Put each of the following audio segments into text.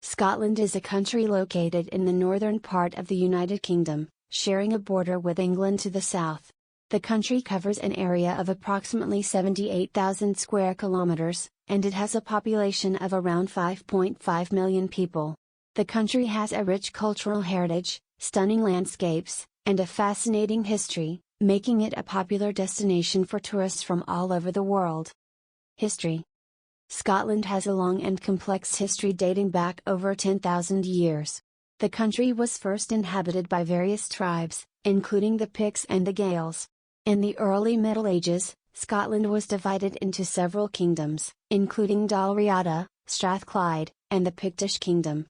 Scotland is a country located in the northern part of the United Kingdom, sharing a border with England to the south. The country covers an area of approximately 78,000 square kilometers, and it has a population of around 5.5 million people. The country has a rich cultural heritage, stunning landscapes, and a fascinating history, making it a popular destination for tourists from all over the world. History. Scotland has a long and complex history dating back over 10,000 years. The country was first inhabited by various tribes, including the Picts and the Gaels. In the early Middle Ages, Scotland was divided into several kingdoms, including Dalriada, Strathclyde, and the Pictish Kingdom.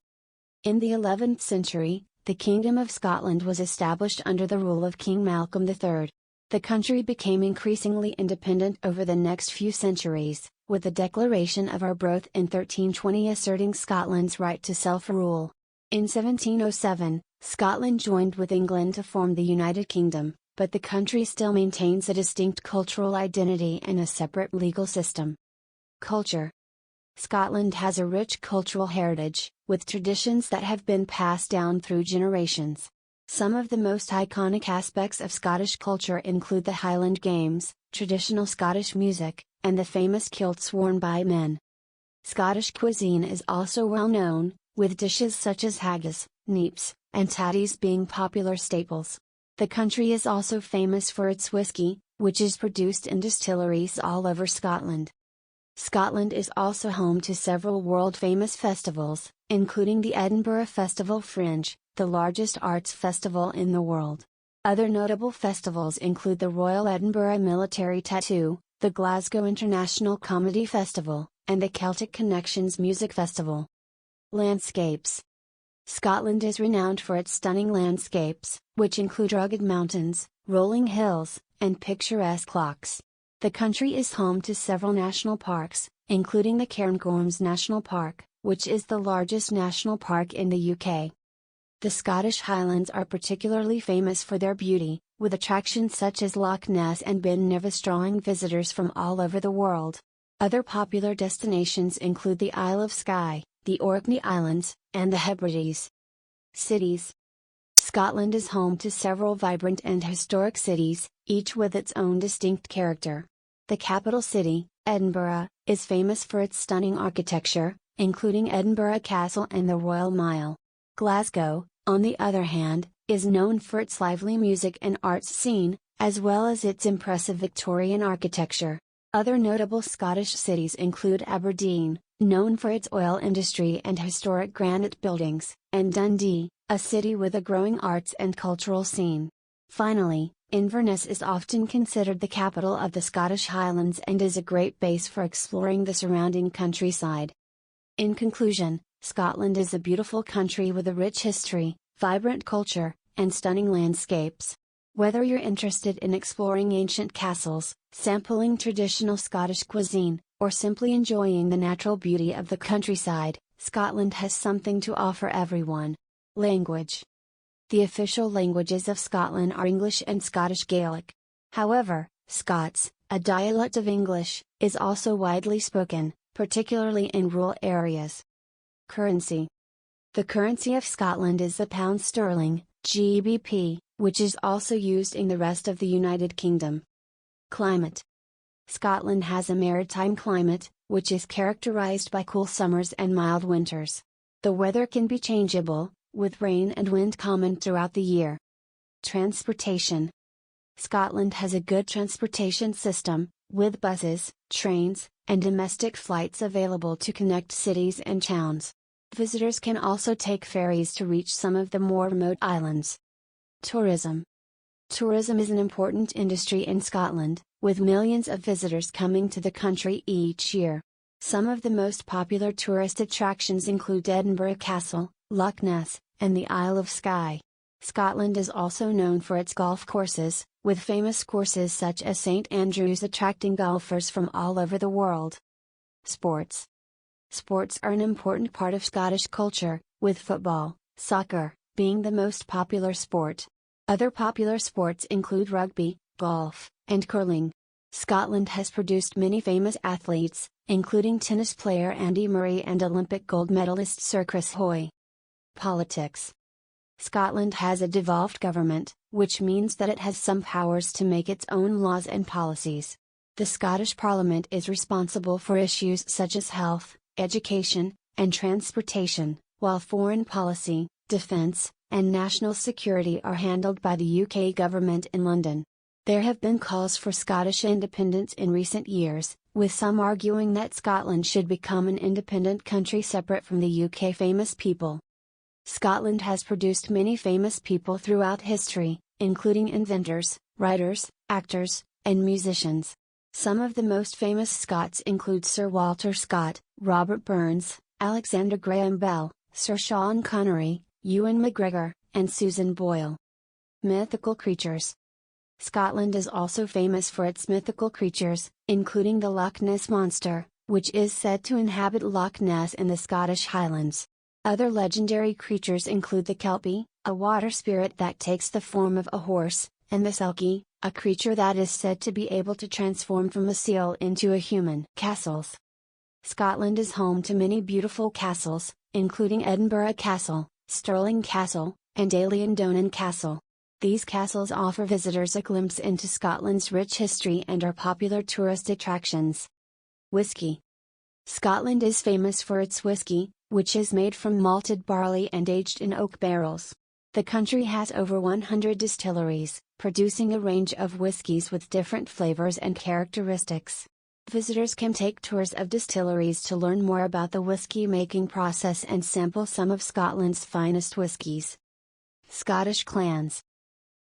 In the 11th century, the Kingdom of Scotland was established under the rule of King Malcolm III. The country became increasingly independent over the next few centuries, with the Declaration of Arbroath in 1320 asserting Scotland's right to self-rule. In 1707, Scotland joined with England to form the United Kingdom, but the country still maintains a distinct cultural identity and a separate legal system. Culture. Scotland has a rich cultural heritage, with traditions that have been passed down through generations. Some of the most iconic aspects of Scottish culture include the Highland Games, traditional Scottish music, and the famous kilts worn by men. Scottish cuisine is also well known, with dishes such as haggis, neeps, and tatties being popular staples. The country is also famous for its whisky, which is produced in distilleries all over Scotland. Scotland is also home to several world-famous festivals, including the Edinburgh Festival Fringe, the largest arts festival in the world. Other notable festivals include the Royal Edinburgh Military Tattoo, the Glasgow International Comedy Festival, and the Celtic Connections Music Festival. Landscapes. Scotland is renowned for its stunning landscapes, which include rugged mountains, rolling hills, and picturesque lochs. The country is home to several national parks, including the Cairngorms National Park, which is the largest national park in the UK. The Scottish Highlands are particularly famous for their beauty, with attractions such as Loch Ness and Ben Nevis drawing visitors from all over the world. Other popular destinations include the Isle of Skye, the Orkney Islands, and the Hebrides. Cities. Scotland is home to several vibrant and historic cities, each with its own distinct character. The capital city, Edinburgh, is famous for its stunning architecture, including Edinburgh Castle and the Royal Mile. Glasgow, on the other hand, is known for its lively music and arts scene, as well as its impressive Victorian architecture. Other notable Scottish cities include Aberdeen, known for its oil industry and historic granite buildings, and Dundee, a city with a growing arts and cultural scene. Finally, Inverness is often considered the capital of the Scottish Highlands and is a great base for exploring the surrounding countryside. In conclusion, Scotland is a beautiful country with a rich history, vibrant culture, and stunning landscapes. Whether you're interested in exploring ancient castles, sampling traditional Scottish cuisine, or simply enjoying the natural beauty of the countryside, Scotland has something to offer everyone. Language. The official languages of Scotland are English and Scottish Gaelic. However, Scots, a dialect of English, is also widely spoken, particularly in rural areas. Currency. The currency of Scotland is the pound sterling, GBP, which is also used in the rest of the United Kingdom. Climate. Scotland has a maritime climate, which is characterized by cool summers and mild winters. The weather can be changeable, with rain and wind common throughout the year. Transportation. Scotland has a good transportation system, with buses, trains, and domestic flights available to connect cities and towns. Visitors can also take ferries to reach some of the more remote islands. Tourism. Tourism is an important industry in Scotland, with millions of visitors coming to the country each year. Some of the most popular tourist attractions include Edinburgh Castle, Loch Ness, and the Isle of Skye. Scotland is also known for its golf courses, with famous courses such as St Andrews attracting golfers from all over the world. Sports. Sports are an important part of Scottish culture, with football, soccer, being the most popular sport. Other popular sports include rugby, golf, and curling. Scotland has produced many famous athletes, including tennis player Andy Murray and Olympic gold medalist Sir Chris Hoy. Politics. Scotland has a devolved government, which means that it has some powers to make its own laws and policies. The Scottish Parliament is responsible for issues such as health, education, and transportation, while foreign policy, defence, and national security are handled by the UK government in London. There have been calls for Scottish independence in recent years, with some arguing that Scotland should become an independent country separate from the UK. Famous people. Scotland has produced many famous people throughout history, including inventors, writers, actors, and musicians. Some of the most famous Scots include Sir Walter Scott, Robert Burns, Alexander Graham Bell, Sir Sean Connery, Ewan McGregor, and Susan Boyle. Mythical creatures. Scotland is also famous for its mythical creatures, including the Loch Ness Monster, which is said to inhabit Loch Ness in the Scottish Highlands. Other legendary creatures include the Kelpie, a water spirit that takes the form of a horse, and the Selkie, a creature that is said to be able to transform from a seal into a human. Castles. Scotland is home to many beautiful castles, including Edinburgh Castle, Stirling Castle, and Donan Castle. These castles offer visitors a glimpse into Scotland's rich history and are popular tourist attractions. Whiskey. Scotland is famous for its whiskey, which is made from malted barley and aged in oak barrels. The country has over 100 distilleries, producing a range of whiskies with different flavors and characteristics. Visitors can take tours of distilleries to learn more about the whiskey making process and sample some of Scotland's finest whiskies. Scottish clans.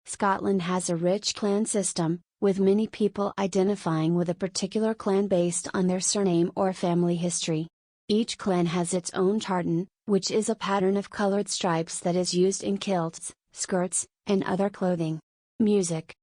Scotland has a rich clan system, with many people identifying with a particular clan based on their surname or family history. Each clan has its own tartan, which is a pattern of colored stripes that is used in kilts, skirts, and other clothing. Music.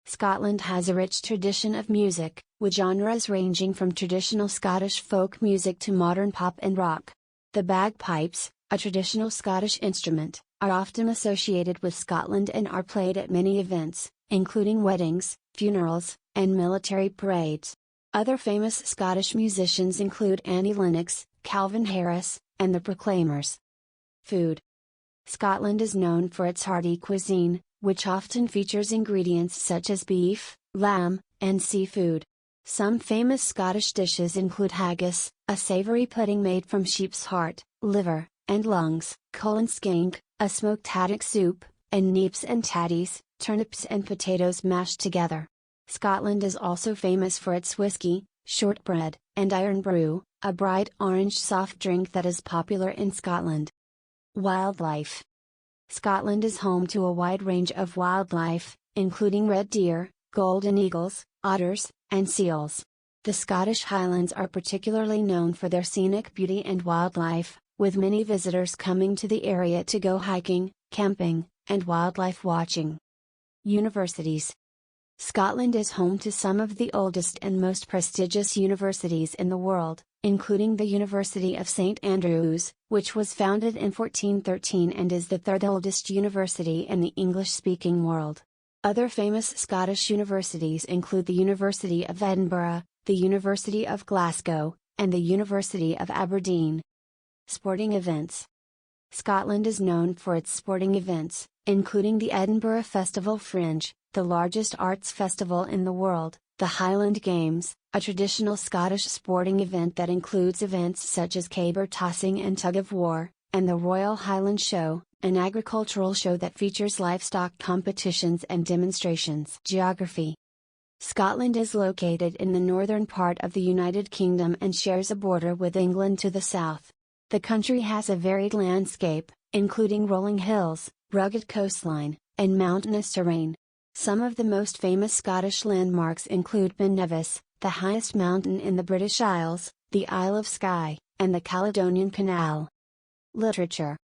Scotland has a rich tradition of music, with genres ranging from traditional Scottish folk music to modern pop and rock. The bagpipes, a traditional Scottish instrument, are often associated with Scotland and are played at many events, including weddings, funerals, and military parades. Other famous Scottish musicians include Annie Lennox, Calvin Harris, and the Proclaimers. Food. Scotland is known for its hearty cuisine, which often features ingredients such as beef, lamb, and seafood. Some famous Scottish dishes include haggis, a savoury pudding made from sheep's heart, liver, and lungs, coln skank, a smoked haddock soup, and neeps and tatties, turnips and potatoes mashed together. Scotland is also famous for its whiskey, shortbread, and iron brew, a bright orange soft drink that is popular in Scotland. Wildlife. Scotland is home to a wide range of wildlife, including red deer, golden eagles, otters, and seals. The Scottish Highlands are particularly known for their scenic beauty and wildlife, with many visitors coming to the area to go hiking, camping, and wildlife watching. Universities. Scotland is home to some of the oldest and most prestigious universities in the world, including the University of St Andrews, which was founded in 1413 and is the third oldest university in the English-speaking world. Other famous Scottish universities include the University of Edinburgh, the University of Glasgow, and the University of Aberdeen. Sporting events. Scotland is known for its sporting events, including the Edinburgh Festival Fringe, the largest arts festival in the world, the Highland Games, a traditional Scottish sporting event that includes events such as caber tossing and tug-of-war, and the Royal Highland Show, an agricultural show that features livestock competitions and demonstrations. Geography. Scotland is located in the northern part of the United Kingdom and shares a border with England to the south. The country has a varied landscape, including rolling hills, rugged coastline, and mountainous terrain. Some of the most famous Scottish landmarks include Ben Nevis, the highest mountain in the British Isles, the Isle of Skye, and the Caledonian Canal. Literature.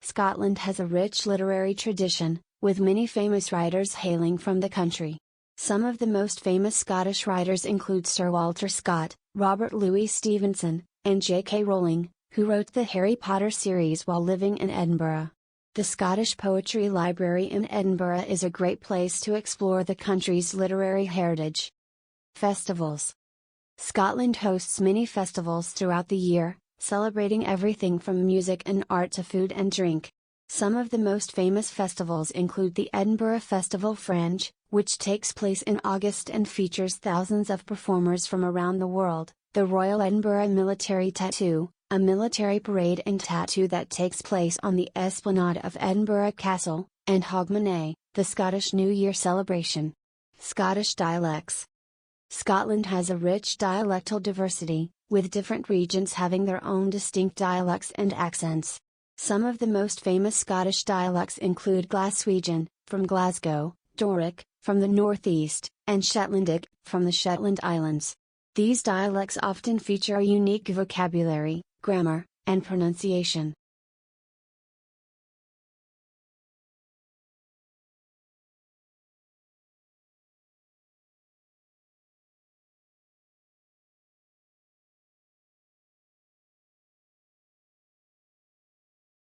Scotland has a rich literary tradition, with many famous writers hailing from the country. Some of the most famous Scottish writers include Sir Walter Scott, Robert Louis Stevenson, and J.K. Rowling, who wrote the Harry Potter series while living in Edinburgh. The Scottish Poetry Library in Edinburgh is a great place to explore the country's literary heritage. Festivals. Scotland hosts many festivals throughout the year, celebrating everything from music and art to food and drink. Some of the most famous festivals include the Edinburgh Festival Fringe, which takes place in August and features thousands of performers from around the world, the Royal Edinburgh Military Tattoo, a military parade and tattoo that takes place on the esplanade of Edinburgh Castle, and Hogmanay, the Scottish New Year celebration. Scottish dialects. Scotland has a rich dialectal diversity, with different regions having their own distinct dialects and accents. Some of the most famous Scottish dialects include Glaswegian, from Glasgow, Doric, from the northeast, and Shetlandic, from the Shetland Islands. These dialects often feature a unique vocabulary, grammar, and pronunciation.